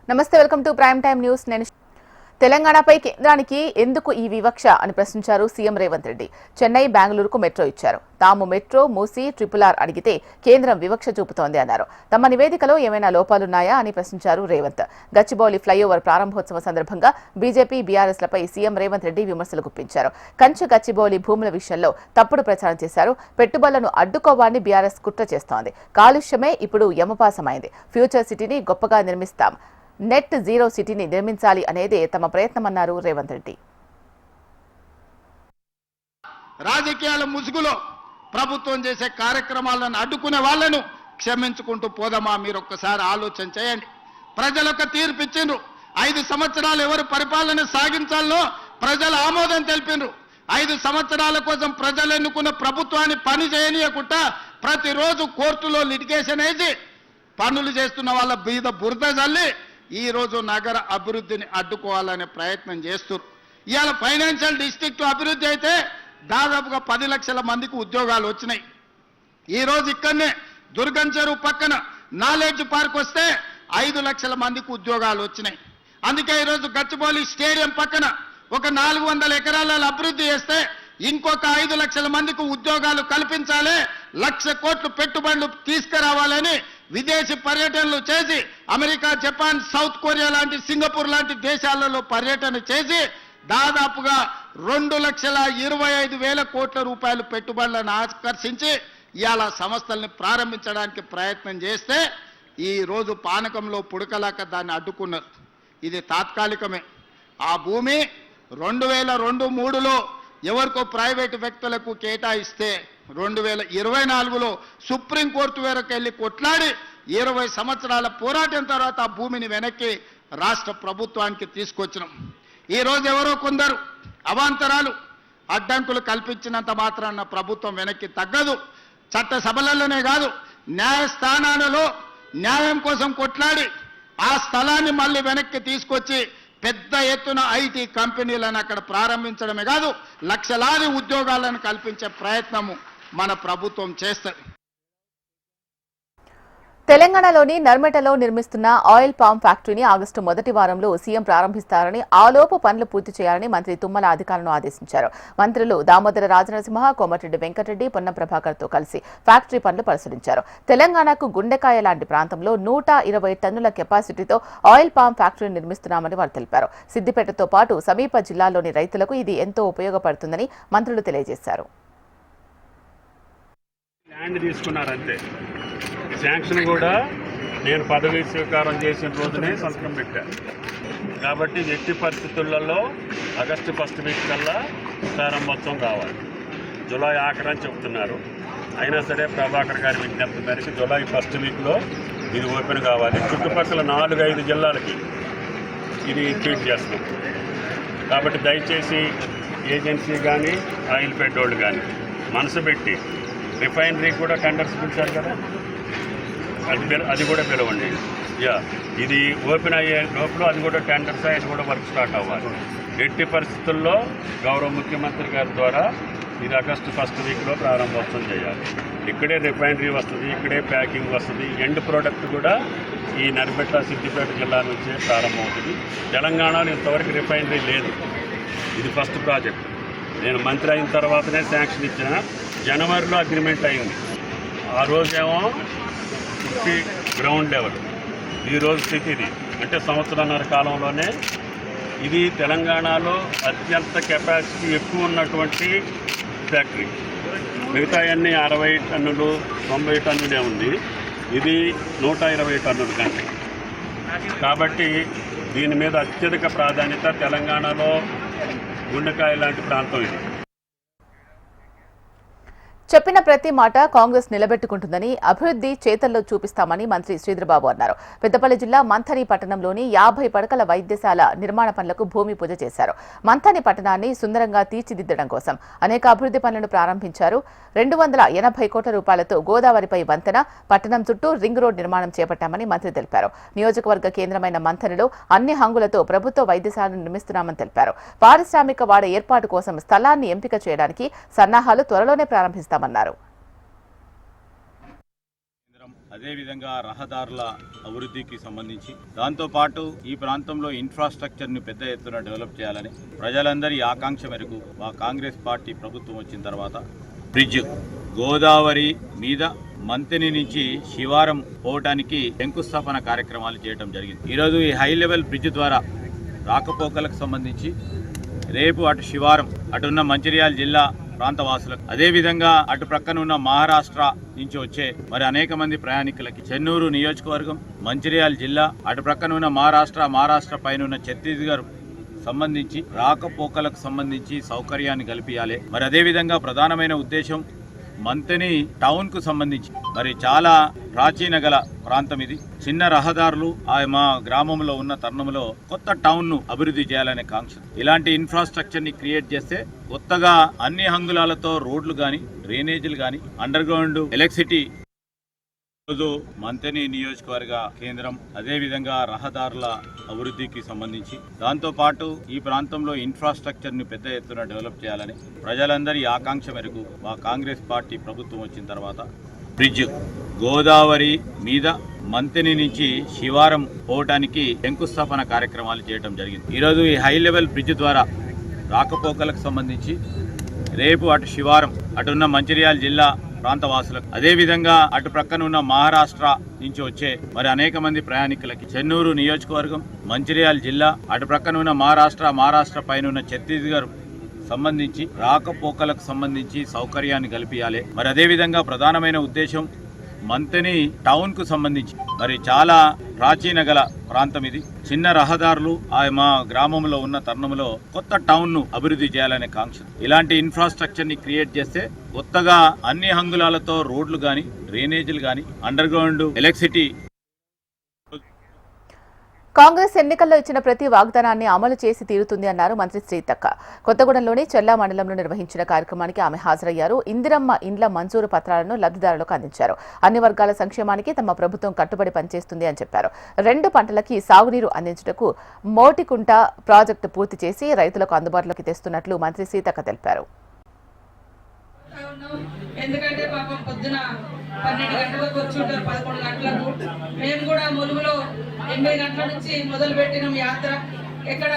నమస్తే, welcome to prime time news. నేను తెలంగాణపై కేంద్రానికి ఎందుకు ఈ వివక్ష అని ప్రశ్నించారు సీఎం రేవంత్ రెడ్డి. చెన్నై, బెంగళూరుకు మెట్రో ఇచ్చారు. తాము మెట్రో, మూసి, RRR అడిగితే కేంద్రం వివక్ష చూపుతోంది అన్నారు. తమ నివేదికలో ఏమైనా లోపాలున్నాయా అని ప్రశ్నించారు రేవంత్. గచ్చిబౌలి ఫ్లైఓవర్ ప్రారంభోత్సవ సందర్భంగా బీజేపీ, బీఆర్ఎస్లపై సీఎం రేవంత్ రెడ్డి విమర్శలు గుప్పించారు. కంచె గచ్చిబౌలి భూముల విషయంలో తప్పుడు ప్రచారం చేశారు. పెట్టుబడులను అడ్డుకోవాలని బీఆర్ఎస్ కుట్ర చేస్తోంది. కాలుష్యమే ఇప్పుడు యమపాసమైంది. ఫ్యూచర్ సిటీని గొప్పగా నిర్మిస్తాం, నెట్ జీరో సిటీని నిర్మించాలి అనేదే తమ ప్రయత్నమన్నారు రేవంత్ రెడ్డి. రాజకీయాల ముసుగులో ప్రభుత్వం చేసే కార్యక్రమాలను అడ్డుకునే వాళ్లను క్షమించుకుంటూ పోదామా? మీరు ఒక్కసారి ఆలోచన చేయండి. ప్రజలకు తీర్పు ఇచ్చిండ్రు. 5 సంవత్సరాలు ఎవరు పరిపాలన సాగించాలో ప్రజలు ఆమోదం తెలిపిండ్రు. 5 సంవత్సరాల కోసం ప్రజలు ఎన్నుకున్న ప్రభుత్వాన్ని పని చేయనీయకుండా ప్రతిరోజు కోర్టులో లిటిగేషన్ వేసి పనులు చేస్తున్న వాళ్ళ మీద బురద జల్లి ఈ రోజు నగర అభివృద్ధిని అడ్డుకోవాలనే ప్రయత్నం చేస్తున్నారు. ఇవాళ ఫైనాన్షియల్ డిస్ట్రిక్ట్ అభివృద్ధి అయితే దాదాపుగా 10 లక్షల మందికి ఉద్యోగాలు వచ్చినాయి. ఈ రోజు ఇక్కడనే దుర్గం చెరువు పక్కన నాలెడ్జ్ పార్క్ వస్తే 5 లక్షల మందికి ఉద్యోగాలు వచ్చినాయి. అందుకే ఈరోజు గచ్చిబౌలి స్టేడియం పక్కన ఒక 400 ఎకరాల అభివృద్ధి చేస్తే ఇంకొక 5 లక్షల మందికి ఉద్యోగాలు కల్పించాలి, 1,00,000 కోట్లు పెట్టుబడులు తీసుకురావాలని విదేశీ పర్యటనలు చేసి అమెరికా, జపాన్, సౌత్ కొరియా లాంటి, సింగపూర్ లాంటి దేశాలలో పర్యటన చేసి దాదాపుగా 2,25,000 కోట్ల రూపాయలు పెట్టుబడులను ఆకర్షించి ఇవాళ సంస్థల్ని ప్రారంభించడానికి ప్రయత్నం చేస్తే ఈ రోజు పానకంలో పుడకలాక దాన్ని అడ్డుకున్నారు. ఇది తాత్కాలికమే. ఆ భూమి 2002-03లో ఎవరికో ప్రైవేటు వ్యక్తులకు కేటాయిస్తే 2024లో సుప్రీంకోర్టు వరకు వెళ్ళి కొట్లాడి 20 సంవత్సరాల పోరాటం తర్వాత ఆ భూమిని వెనక్కి రాష్ట్ర ప్రభుత్వానికి తీసుకొచ్చినాం. ఈ రోజు ఎవరో కొందరు అవాంతరాలు అడ్డంకులు కల్పించినంత మాత్రాన ప్రభుత్వం వెనక్కి తగ్గదు. చట్టసభలలోనే కాదు, న్యాయస్థానాలలో న్యాయం కోసం కొట్లాడి ఆ స్థలాన్ని మళ్ళీ వెనక్కి తీసుకొచ్చి పెద్ద ఎత్తున ఐటీ కంపెనీలను అక్కడ ప్రారంభించడమే కాదు, లక్షలాది ఉద్యోగాలను కల్పించే ప్రయత్నము మన ప్రభుత్వం చేస్తుంది. తెలంగాణలోని నర్మెటలో నిర్మిస్తున్న ఆయిల్ పామ్ ఫ్యాక్టరీని ఆగస్టు మొదటి వారంలో సీఎం ప్రారంభిస్తారని, ఆలోపు పనులు పూర్తి చేయాలని మంత్రి తుమ్మల అధికారులను ఆదేశించారు. మంత్రులు దామోదర రాజనరసింహ, కోమటిరెడ్డి వెంకటరెడ్డి, పొన్నం ప్రభాకర్తో కలిసి ఫ్యాక్టరీ పనులు పరిశీలించారు. తెలంగాణకు గుండెకాయ లాంటి ప్రాంతంలో 120 టన్నుల కెపాసిటీతో ఆయిల్ పామ్ ఫ్యాక్టరీ నిర్మిస్తున్నామని వారు తెలిపారు. సిద్దిపేటతో పాటు సమీప జిల్లాల్లోని రైతులకు ఇది ఎంతో ఉపయోగపడుతుందని మంత్రులు తెలియజేశారు. శాంక్షన్ కూడా నేను పదవీ స్వీకారం చేసిన రోజునే సంతకం పెట్టాను. కాబట్టి ఎట్టి పరిస్థితులలో ఆగస్టు 1st వీక్ కల్లా ప్రారంభోత్సవం కావాలి. జూలై ఆఖరని చెప్తున్నారు. అయినా సరే ప్రభాకర్ గారి విజ్ఞప్తి మేరకు జూలై 1st వీక్లో ఇది ఓపెన్ కావాలి. చుట్టుపక్కల 4-5 జిల్లాలకి ఇది ఫీడ్ చేస్తున్నాం. కాబట్టి దయచేసి ఏజెన్సీ కానీ, ఆయిల్ పెట్రోల్ కానీ మనసు పెట్టి, రిఫైనరీ కూడా టెండర్స్ పిలిచారు కదా, అది కూడా పిలవండి. ఇది ఓపెన్ అయ్యే లోపల అది కూడా టెండర్స్ అది కూడా వర్క్ స్టార్ట్ అవ్వాలి. ఎట్టి పరిస్థితుల్లో గౌరవ ముఖ్యమంత్రి గారి ద్వారా ఇది ఆగస్టు 1st వీక్లో ప్రారంభోత్సవం చేయాలి. ఇక్కడే రిఫైనరీ వస్తుంది, ఇక్కడే ప్యాకింగ్ వస్తుంది. ఎండ్ ప్రోడక్ట్ కూడా ఈ నర్మెట, సిద్దిపేట జిల్లా నుంచే ప్రారంభమవుతుంది. తెలంగాణలో ఇంతవరకు రిఫైనరీ లేదు. ఇది ఫస్ట్ ప్రాజెక్ట్. నేను మంత్రి అయిన తర్వాతనే శాంక్షన్ ఇచ్చిన. జనవరిలో అగ్రిమెంట్ అయింది. ఆ రోజేమో 50 గ్రౌండ్ లెవెల్. ఈరోజు స్థితి ఇది. అంటే సంవత్సరాన్నర కాలంలోనే ఇది తెలంగాణలో అత్యంత కెపాసిటీ ఎక్కువ ఉన్నటువంటి ఫ్యాక్టరీ. మిగతా అన్నీ 60 టన్నులు, 90 టన్నులే ఉంది. ఇది 120 టన్నుల కంటే. కాబట్టి దీని మీద అత్యధిక ప్రాధాన్యత. తెలంగాణలో గుండెకాయ లాంటి ప్రాంతం ఇది. చెప్పిన ప్రతి మాట కాంగ్రెస్ నిలబెట్టుకుంటుందని, అభివృద్ధి చేతల్లో చూపిస్తామని మంత్రి శ్రీధర్బాబు అన్నారు. పెద్దపల్లి జిల్లా మంథని పట్టణంలోని 50 పడకల వైద్యశాల నిర్మాణ పనులకు భూమి పూజ చేశారు. మంథని పట్టణాన్ని సుందరంగా తీర్చిదిద్దడం కోసం అనేక అభివృద్ధి పనులను ప్రారంభించారు. 280 కోట్ల రూపాయలతో గోదావరిపై వంతెన, పట్టణం చుట్టూ రింగ్ రోడ్ నిర్మాణం చేపట్టామని మంత్రి తెలిపారు. నియోజకవర్గ కేంద్రమైన మంథనిలో అన్ని హంగులతో ప్రభుత్వ వైద్యశాలను నిర్మిస్తున్నామని తెలిపారు. పారిశ్రామిక వాడ ఏర్పాటు కోసం స్థలాన్ని ఎంపిక చేయడానికి సన్నాహాలు త్వరలోనే ప్రారంభిస్తారు. అదేవిధంగా రహదారుల అభివృద్ధికి సంబంధించి దాంతోపాటు ఈ ప్రాంతంలో ఇన్ఫ్రాస్ట్రక్చర్ని పెద్ద ఎత్తున డెవలప్ చేయాలని ప్రజలందరి ఆకాంక్ష మేరకు మా కాంగ్రెస్ పార్టీ ప్రభుత్వం వచ్చిన తర్వాత బ్రిడ్జ్ గోదావరి మీద మంతెని నుంచి శివారం పోవటానికి శంకుస్థాపన కార్యక్రమాలు చేయడం జరిగింది. ఈరోజు ఈ హై లెవెల్ బ్రిడ్జ్ ద్వారా రాకపోకలకు సంబంధించి రేపు అటు శివారం అటున్న మంచిర్యాల జిల్లా ప్రాంతవాసులకు అదేవిధంగా అటు ప్రక్కన ఉన్న మహారాష్ట్ర నుంచి వచ్చే మరి అనేక మంది ప్రయాణికులకి చెన్నూరు నియోజకవర్గం మంచిర్యాల జిల్లా అటు ప్రక్కన ఉన్న మహారాష్ట్ర పైన ఉన్న ఛత్తీస్గఢ్ సంబంధించి రాకపోకలకు సంబంధించి సౌకర్యాన్ని కల్పించాలి. మరి అదేవిధంగా ప్రధానమైన ఉద్దేశం మంతెని టౌన్ కు సంబంధించి మరి చాలా ప్రాచీన గల ప్రాంతం ఇది. చిన్న రహదారులు మా గ్రామంలో ఉన్న తరుణంలో కొత్త టౌన్ ను అభివృద్ధి చేయాలనే కాంక్ష. ఇలాంటి ఇన్ఫ్రాస్ట్రక్చర్ ని క్రియేట్ చేస్తే కొత్తగా అన్ని హంగులాలతో రోడ్లు గాని డ్రైనేజీలు గాని అండర్ గ్రౌండ్ ఎలక్ట్రిసిటీ రోజు మంతెని నియోజకవర్గ కేంద్రం అదేవిధంగా రహదారుల అభివృద్ధికి సంబంధించి దాంతోపాటు ఈ ప్రాంతంలో ఇన్ఫ్రాస్ట్రక్చర్ ని పెద్ద ఎత్తున డెవలప్ చేయాలని ప్రజలందరి ఆకాంక్ష మేరకు మా కాంగ్రెస్ పార్టీ ప్రభుత్వం వచ్చిన తర్వాత బ్రిడ్జ్ గోదావరి మీద మంతెని నుంచి శివారం పోవటానికి శంకుస్థాపన కార్యక్రమాలు చేయడం జరిగింది. ఈరోజు ఈ హై లెవెల్ బ్రిడ్జ్ ద్వారా రాకపోకలకు సంబంధించి రేపు అటు శివారం అటున్న మంచిర్యాల జిల్లా ప్రాంతవాసులకు అదేవిధంగా అటు ప్రక్కన ఉన్న మహారాష్ట్ర నుంచి వచ్చే మరి అనేక మంది ప్రయాణికులకి చెన్నూరు నియోజకవర్గం మంచిర్యాల జిల్లా అటు ప్రక్కన ఉన్న మహారాష్ట్ర పైన ఉన్న ఛత్తీస్గఢ్ సంబంధించి రాకపోకలకు సంబంధించి సౌకర్యాన్ని కల్పించాలి. మరి అదేవిధంగా ప్రధానమైన ఉద్దేశం మంతెని టౌన్ కు సంబంధించి మరి చాలా ప్రాచీన గల ప్రాంతం ఇది. చిన్న రహదారులు మా గ్రామంలో ఉన్న తరుణంలో కొత్త టౌన్ ను అభివృద్ధి చేయాలనే కాంక్ష. ఇలాంటి ఇన్ఫ్రాస్ట్రక్చర్ ని క్రియేట్ చేస్తే కొత్తగా అన్ని హంగులాలతో రోడ్లు గాని డ్రైనేజీలు గాని అండర్ గ్రౌండ్ ఎలక్ట్రిసిటీ. కాంగ్రెస్ ఎన్నికల్లో ఇచ్చిన ప్రతి వాగ్దానాన్ని అమలు చేసి తీరుతుంది అన్నారు మంత్రి శ్రీతక్క. కొత్తగూడెంలోని చెల్లా మండలంలో నిర్వహించిన కార్యక్రమానికి ఆమె హాజరయ్యారు. ఇందిరమ్మ ఇండ్ల మంజూరు పత్రాలను లబ్ధిదారులకు అందించారు. అన్ని వర్గాల సంక్షేమానికి తమ ప్రభుత్వం కట్టుబడి పనిచేస్తుంది అని చెప్పారు. 2 పంటలకి సాగునీరు అందించుటకు మోటికుంట ప్రాజెక్టు పూర్తి చేసి రైతులకు అందుబాటులోకి తెస్తున్నట్లు మంత్రి సీతక్క తెలిపారు. ఎందుకంటే పాపం పొద్దున 12 గంటలకు వచ్చి ఉంటారు, 11 గంటలకు. మేము కూడా ములుగులో 8 గంటల నుంచి మొదలు పెట్టినాం యాత్ర. ఎక్కడ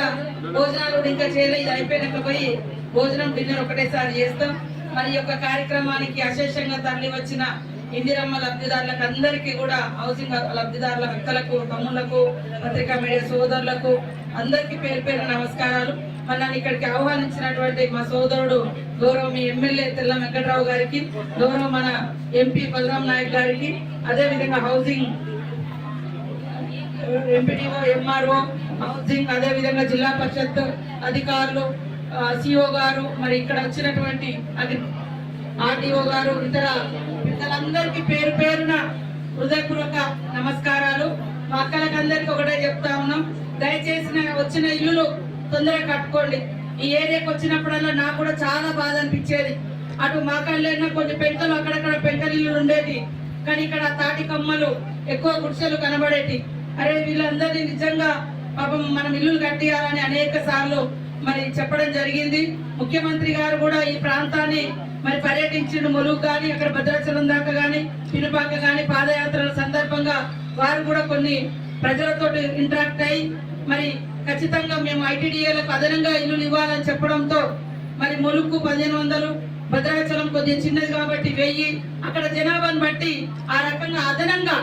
భోజనాలు ఇంకా చేయలేదు, అయిపోయినాక పోయి భోజనం డిన్నర్ ఒకటేసారి చేస్తాం. మరి యొక్క కార్యక్రమానికి అశేషంగా తరలి వచ్చిన ఇందిరమ్మ లబ్ధిదారులకు అందరికీ కూడా, హౌసింగ్ లబ్ధిదారుల అక్కలకు, తమ్ముళ్లకు, పత్రికా మీడియా సోదరులకు అందరికీ పేరు పేరు నమస్కారాలు. నన్ను ఇక్కడికి ఆహ్వానించినటువంటి మా సోదరుడు గౌరవ మీ ఎమ్మెల్యే తెల్ల వెంకట్రావు గారికి, గౌరవ మన ఎంపీ బలరాం నాయక్ గారికి, అదేవిధంగా హౌసింగ్ ఎంపీడీఓ, ఎంఆర్ఓ హౌసింగ్, అదేవిధంగా జిల్లా పరిషత్ అధికారులు, సిఓ గారు, మరి ఇక్కడ వచ్చినటువంటి ఆర్డీఓ గారు, ఇతర పిల్లలందరికీ పేరు పేరున హృదయపూర్వక నమస్కారాలు. మా అక్కలకు అందరికీ ఒకటే చెప్తా ఉన్నాం, దయచేసి వచ్చిన ఇల్లులు తొందరగా కట్టుకోండి. ఈ ఏరియాకి వచ్చినప్పుడల్లా నాకు కూడా చాలా బాధ అనిపించేది. అటు మా కళ్ళైనా కొన్ని పెంటలు, అక్కడక్కడ పెంటలు ఇల్లు ఉండేది, కానీ ఇక్కడ తాటి కమ్మలు, ఎక్కువ గుడిసెలు కనబడేటి. అరే వీళ్ళందరినీ నిజంగా పాపం మనం ఇల్లులు కట్టియాలని అనేక సార్లు మరి చెప్పడం జరిగింది. ముఖ్యమంత్రి గారు కూడా ఈ ప్రాంతాన్ని మరి పర్యటించిన ములుగు కానీ, అక్కడ భద్రాచలం దాకా కానీ, పినుపాక కానీ పాదయాత్రల సందర్భంగా వారు కూడా కొన్ని ప్రజలతో ఇంటరాక్ట్ అయ్యి మరి ఖచ్చితంగా మేము ఐటీడీఏలకు అదనంగా ఇల్లులు ఇవ్వాలని చెప్పడంతో మరి ములుగు 1500, భద్రాచలం కొద్దిగా చిన్నది కాబట్టి 1000, అక్కడ జనాభాను బట్టి ఆ రకంగా అదనంగా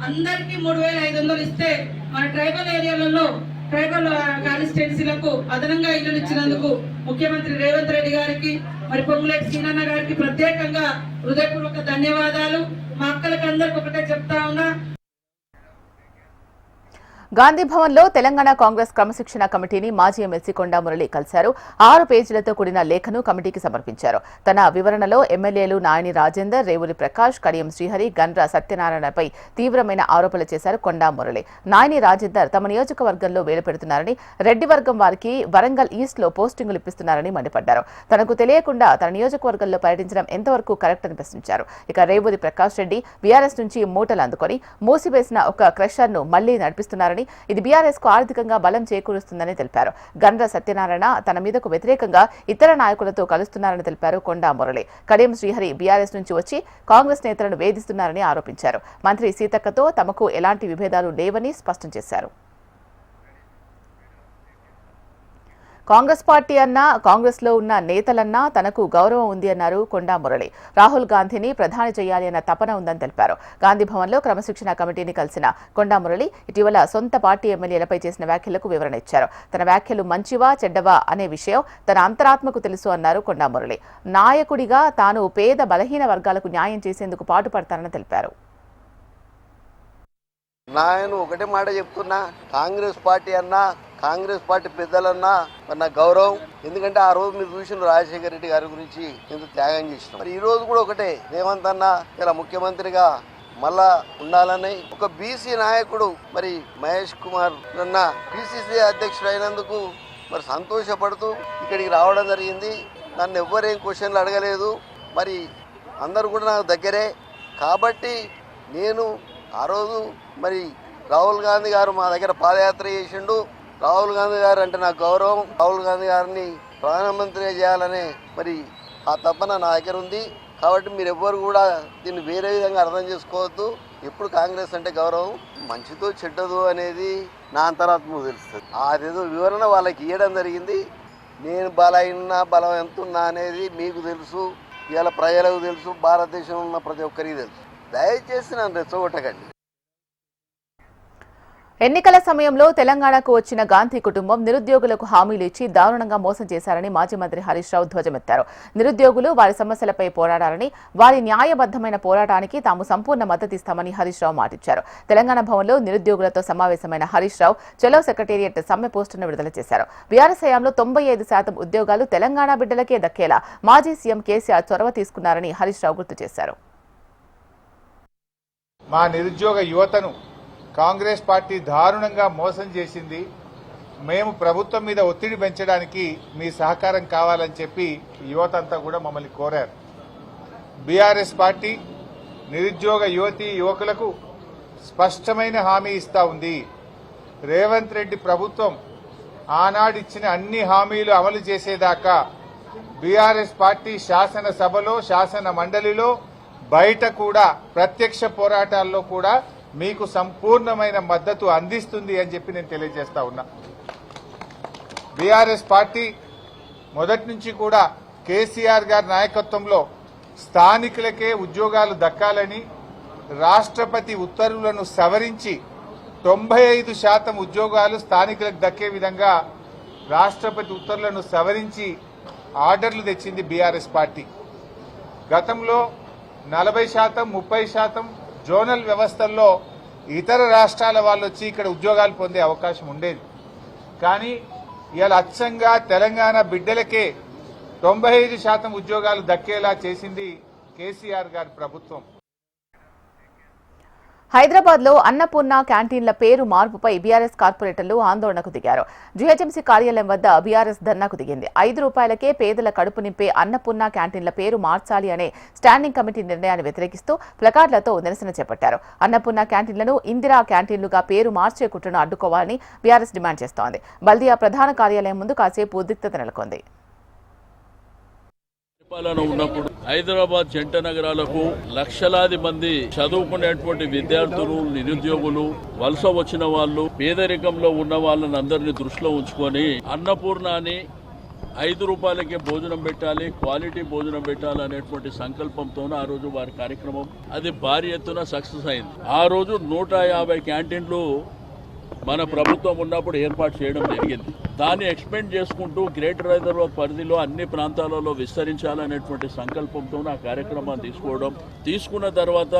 అందరికీ 3500 ఇస్తే మన ట్రైబల్ ఏరియాలలో, ట్రైబల్ కాన్స్టిట్యున్సీలకు అదనంగా ఇల్లులు ఇచ్చినందుకు ముఖ్యమంత్రి రేవంత్ రెడ్డి గారికి, మరి పొంగులేటి సీనన్న గారికి ప్రత్యేకంగా హృదయపూర్వక ధన్యవాదాలు. మా అక్కలకు అందరికి ఒకటే చెప్తా ఉన్నా, గాంధీ భవన్లో తెలంగాణ కాంగ్రెస్ క్రమశిక్షణ కమిటీని మాజీ ఎమ్మెల్సీ కొండా మురళి కలిశారు. 6 పేజీలతో కూడిన లేఖను కమిటీకి సమర్పించారు. తన వివరణలో ఎమ్మెల్యేలు నాయని రాజేందర్, రేవూరి ప్రకాష్, కడియం శ్రీహరి, గండ్ర సత్యనారాయణపై తీవ్రమైన ఆరోపణలు చేశారు కొండా మురళి. నాయని రాజేందర్ తమ నియోజకవర్గంలో వేలు పెడుతున్నారని, రెడ్డి వర్గం వారికి వరంగల్ ఈస్ట్ లో పోస్టింగులు ఇప్పిస్తున్నారని మండిపడ్డారు. తనకు తెలియకుండా తన నియోజకవర్గంలో పర్యటించడం ఎంతవరకు కరెక్ట్ అని ప్రశ్నించారు. ఇక రేవూరి ప్రకాష్ రెడ్డి బీఆర్ఎస్ నుంచి మూటలు అందుకొని మూసివేసిన ఒక క్రషర్ ను మళ్లీ నడిపిస్తున్నారని, ఇది బీఆర్ఎస్ కు ఆర్థికంగా బలం చేకూరుస్తుందని తెలిపారు. గండ్ర సత్యనారాయణ తన మీదకు వ్యతిరేకంగా ఇతర నాయకులతో కలుస్తున్నారని తెలిపారు కొండా మురళి. కడియం శ్రీహరి బీఆర్ఎస్ నుంచి వచ్చి కాంగ్రెస్ నేతలను వేధిస్తున్నారని ఆరోపించారు. మంత్రి సీతక్కతో తమకు ఎలాంటి విభేదాలు లేవని స్పష్టం చేశారు. కాంగ్రెస్ పార్టీ అన్నా కాంగ్రెస్ లో ఉన్న నేతలన్నా తనకు గౌరవం ఉంది అన్నారు కొండా మురళి. రాహుల్ గాంధీని ప్రధాని చేయాలి అన్న తపన ఉందని తెలిపారు. గాంధీ భవన్లో క్రమశిక్షణ కమిటీని కలిసిన కొండా మురళి ఇటీవల సొంత పార్టీ ఎమ్మెల్యేలపై చేసిన వ్యాఖ్యలకు వివరణ ఇచ్చారు. తన వ్యాఖ్యలు మంచివా చెడ్డవా అనే విషయం తన అంతరాత్మకు తెలుసు అన్నారు కొండా మురళి. నాయకుడిగా తాను పేద బలహీన వర్గాలకు న్యాయం చేసేందుకు పాటుపడతానని తెలిపారు. నేను ఒకటే మాట చెప్తున్నా, కాంగ్రెస్ పార్టీ అన్నా కాంగ్రెస్ పార్టీ పెద్దలన్నా మరి నా గౌరవం. ఎందుకంటే ఆ రోజు మీరు చూసిన రాజశేఖర రెడ్డి గారి గురించి ఎంత త్యాగం చేసినాం. మరి ఈ రోజు కూడా ఒకటే, రేవంత్ అన్న ఇలా ముఖ్యమంత్రిగా మళ్ళా ఉండాలని ఒక బీసీ నాయకుడు మరి మహేష్ కుమార్ అన్న పిసిసి అధ్యక్షుడు అయినందుకు మరి సంతోషపడుతూ ఇక్కడికి రావడం జరిగింది. నన్ను ఎవ్వరేం క్వశ్చన్లు అడగలేదు. మరి అందరూ కూడా నాకు దగ్గరే కాబట్టి నేను ఆ రోజు మరి రాహుల్ గాంధీ గారు మా దగ్గర పాదయాత్ర చేసిండు. రాహుల్ గాంధీ గారు అంటే నాకు గౌరవం. రాహుల్ గాంధీ గారిని ప్రధానమంత్రిగా చేయాలనే మరి ఆ తపన నా దగ్గర ఉంది. కాబట్టి మీరు ఎవ్వరు కూడా దీన్ని వేరే విధంగా అర్థం చేసుకోవద్దు. ఎప్పుడు కాంగ్రెస్ అంటే గౌరవం. మంచితో చెడ్డదు అనేది నా అంతరాత్మకు తెలుస్తుంది. అదేదో వివరణ వాళ్ళకి ఇవ్వడం జరిగింది. నేను బలం ఎంతున్నా అనేది మీకు తెలుసు, ఇవాళ ప్రజలకు తెలుసు, భారతదేశంలో ఉన్న ప్రతి ఒక్కరికి తెలుసు. దయచేసి నన్ను రెచ్చగొట్టకండి. ఎన్నికల సమయంలో తెలంగాణకు వచ్చిన గాంధీ కుటుంబం నిరుద్యోగులకు హామీలు ఇచ్చి దారుణంగా మోసం చేశారని మాజీ మంత్రి హరీష్ రావు ధ్వజమెత్తారు. నిరుద్యోగులు వారి సమస్యలపై పోరాడాలని, వారి న్యాయబద్దమైన పోరాటానికి తాము సంపూర్ణ మద్దతిస్తామని హరీష్ రావు మాటిచ్చారు. తెలంగాణ భవన్లో నిరుద్యోగులతో సమావేశమైన హరీష్ రావు చలో సెక్రటేరియట్ సమ్మె పోస్టును విడుదల చేశారు. బీఆర్ఎస్ హయాంలో 95% ఉద్యోగాలు తెలంగాణ బిడ్డలకే దక్కేలా మాజీ సీఎం కేసీఆర్ చొరవ తీసుకున్నారని హరీష్ రావు గుర్తు చేశారు. మా నిరుద్యోగ యువతను కాంగ్రెస్ పార్టీ దారుణంగా మోసం చేసింది. మేము ప్రభుత్వం మీద ఒత్తిడి పెంచడానికి మీ సహకారం కావాలని చెప్పి యువత అంతా కూడా మమ్మల్ని కోరారు. బీఆర్ఎస్ పార్టీ నిరుద్యోగ యువతీ యువకులకు స్పష్టమైన హామీ ఇస్తా ఉంది. రేవంత్ రెడ్డి ప్రభుత్వం ఆనాడిచ్చిన అన్ని హామీలు అమలు చేసేదాకా బీఆర్ఎస్ పార్టీ శాసనసభలో, శాసన మండలిలో, బయట కూడా ప్రత్యక్ష పోరాటాల్లో కూడా మీకు సంపూర్ణమైన మద్దతు అందిస్తుంది అని చెప్పి నేను తెలియజేస్తా ఉన్నా. బీఆర్ఎస్ పార్టీ మొదటి నుంచి కూడా కేసీఆర్ గారి నాయకత్వంలో స్థానికులకే ఉద్యోగాలు దక్కాలని రాష్ట్రపతి ఉత్తర్వులను సవరించి 95% ఉద్యోగాలు స్థానికులకు దక్కే విధంగా రాష్ట్రపతి ఉత్తర్వులను సవరించి ఆర్డర్లు తెచ్చింది బీఆర్ఎస్ పార్టీ. గతంలో 40%, 30% జోనల్ వ్యవస్థల్లో ఇతర రాష్ట్రాల వాళ్ళు వచ్చి ఇక్కడ ఉద్యోగాలు పొందే అవకాశం ఉండేది. కానీ ఇవాళ అచ్చంగా తెలంగాణ బిడ్డలకే 95% ఉద్యోగాలు దక్కేలా చేసింది కేసీఆర్ గారి ప్రభుత్వం. హైదరాబాద్ లో అన్నపూర్ణ క్యాంటీన్ల పేరు మార్పుపై బీఆర్ఎస్ కార్పొరేటర్లు ఆందోళనకు దిగారు. జీహెచ్ఎంసీ కార్యాలయం వద్ద బీఆర్ఎస్ ధర్నాకు దిగింది. 5 రూపాయలకే పేదల కడుపు నింపే అన్నపూర్ణ క్యాంటీన్ల పేరు మార్చాలి అనే స్టాండింగ్ కమిటీ నిర్ణయాన్ని వ్యతిరేకిస్తూ ప్లకార్డులతో నిరసన చేపట్టారు. అన్నపూర్ణ క్యాంటీన్లను ఇందిరా క్యాంటీన్లుగా పేరు మార్చే కుట్రను అడ్డుకోవాలని బీఆర్ఎస్ డిమాండ్ చేస్తోంది. బల్దియా ప్రధాన కార్యాలయం ముందు కాసేపు ఉద్రిక్తత నెలకొంది. పరిపాలన ఉన్నప్పుడు హైదరాబాద్ జంట నగరాలకు లక్షలాది మంది చదువుకునేటువంటి విద్యార్థులు, నిరుద్యోగులు, వలస వచ్చిన వాళ్ళు, పేదరికంలో ఉన్న వాళ్ళని అందరినీ దృష్టిలో ఉంచుకొని అన్నపూర్ణని 5 రూపాయలకే భోజనం పెట్టాలి, క్వాలిటీ భోజనం పెట్టాలి అనేటువంటి సంకల్పంతో ఆ రోజు వారి కార్యక్రమం అది భారీ ఎత్తున సక్సెస్ అయింది. ఆ రోజు 150 క్యాంటీన్లు మన ప్రభుత్వం ఉన్నప్పుడు ఏర్పాటు చేయడం జరిగింది. దాన్ని ఎక్స్పెండ్ చేసుకుంటూ గ్రేటర్ హైదరాబాద్ పరిధిలో అన్ని ప్రాంతాలలో విస్తరించాలనేటువంటి సంకల్పంతో ఆ కార్యక్రమాన్ని తీసుకున్న తర్వాత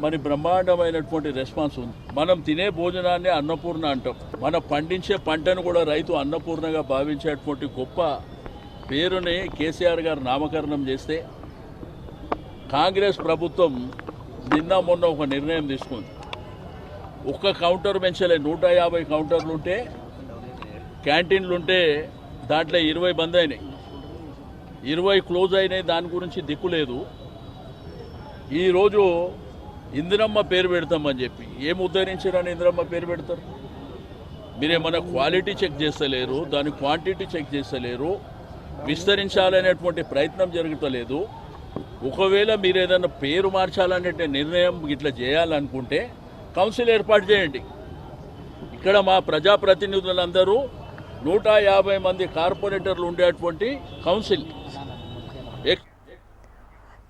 మరి బ్రహ్మాండమైనటువంటి రెస్పాన్స్ ఉంది. మనం తినే భోజనాన్ని అన్నపూర్ణ అంటాం. మనం పండించే పంటను కూడా రైతు అన్నపూర్ణగా భావించేటువంటి గొప్ప పేరుని కేసీఆర్ గారు నామకరణం చేస్తే కాంగ్రెస్ ప్రభుత్వం నిన్న మొన్న ఒక నిర్ణయం తీసుకుంది. ఒక్క కౌంటర్ పెంచలే, 150 కౌంటర్లుంటే క్యాంటీన్లుంటే దాంట్లో 20 బంద్ అయినాయి, 20 క్లోజ్ అయినాయి. దాని గురించి దిక్కు లేదు. ఈరోజు ఇందిరమ్మ పేరు పెడతామని చెప్పి ఏం ఉద్ధరించారని ఇందిరమ్మ పేరు పెడతారు? మీరేమన్నా క్వాలిటీ చెక్ చేస్తలేరు, దాని క్వాంటిటీ చెక్ చేస్తలేరు, విస్తరించాలనేటువంటి ప్రయత్నం జరుగుతలేదు. ఒకవేళ మీరు ఏదైనా పేరు మార్చాలనే నిర్ణయం ఇట్లా చేయాలనుకుంటే కౌన్సిల్ ఏర్పాటు చేయండి. ఇక్కడ మా ప్రజాప్రతినిధులందరూ 150 మంది కార్పొరేటర్లు ఉండేటువంటి కౌన్సిల్.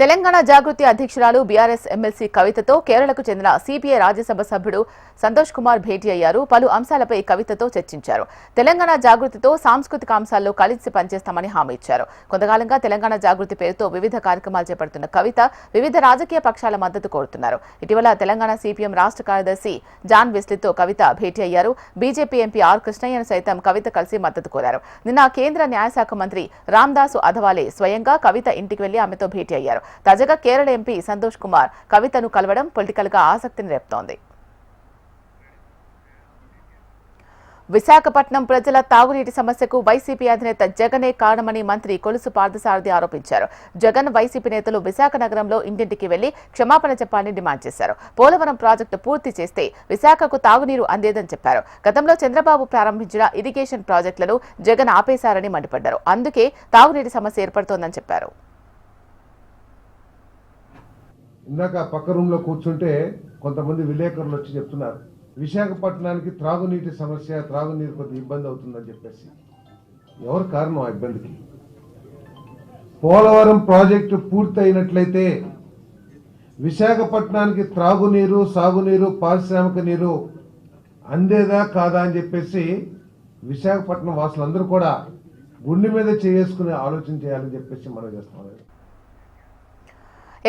తెలంగాణ జాగృతి అధ్యక్షురాలు బీఆర్ఎస్ ఎమ్మెల్సీ కవితతో కేరళకు చెందిన సిపిఐ రాజ్యసభ సభ్యుడు సంతోష్ కుమార్ భేటీ అయ్యారు. పలు అంశాలపై కవితతో చర్చించారు. తెలంగాణ జాగృతితో సాంస్కృతిక అంశాల్లో కలిసి పనిచేస్తామని హామీ ఇచ్చారు. కొంతకాలంగా తెలంగాణ జాగృతి పేరుతో వివిధ కార్యక్రమాలు చేపడుతున్న కవిత వివిధ రాజకీయ పక్షాల మద్దతు కోరుతున్నారు. ఇటీవల తెలంగాణ సిపిఎం రాష్ట్ర కార్యదర్శి జాన్ వెస్లీతో కవిత భేటీ అయ్యారు. బీజేపీ ఎంపీ ఆర్ కృష్ణయ్యను సైతం కవిత కలిసి మద్దతు కోరారు. నిన్న కేంద్ర న్యాయశాఖ మంత్రి రామ్దాసు అథవాలే స్వయంగా కవిత ఇంటికి వెళ్లి ఆమెతో భేటీ అయ్యారు. తాజాగా కేరళ ఎంపీ సంతోష్ కుమార్ కవితను కలవడం పొలిటికల్ గా ఆసక్తిని రేపుతోంది. విశాఖపట్నం ప్రజల తాగునీటి సమస్యకు వైసీపీ అధినేత జగనే కారణమని మంత్రి కొలుసు పార్థసారథి ఆరోపించారు. జగన్ వైసీపీ నేతలు విశాఖ నగరంలో ఇంటింటికి వెళ్లి క్షమాపణ చెప్పాలని డిమాండ్ చేశారు. పోలవరం ప్రాజెక్టు పూర్తి చేస్తే విశాఖకు తాగునీరు అందేదని చెప్పారు. గతంలో చంద్రబాబు ప్రారంభించిన ఇరిగేషన్ ప్రాజెక్టులను జగన్ ఆపేశారని మండిపడ్డారు. అందుకే తాగునీటి సమస్య ఏర్పడుతోందని చెప్పారు. ఇందాక పక్క రూమ్లో కూర్చుంటే కొంతమంది విలేకరులు వచ్చి చెప్తున్నారు విశాఖపట్నానికి త్రాగునీటి సమస్య, త్రాగునీరు కొద్దిగా ఇబ్బంది అవుతుందని చెప్పేసి. ఎవరు కారణం ఆ ఇబ్బందికి? పోలవరం ప్రాజెక్టు పూర్తి అయినట్లయితే విశాఖపట్నానికి త్రాగునీరు, సాగునీరు, పారిశ్రామిక నీరు అందేదా కాదా అని చెప్పేసి విశాఖపట్నం వాసులందరూ కూడా గుండె మీద చేసుకునే ఆలోచన చేయాలని చెప్పేసి మనం చేస్తున్నాం.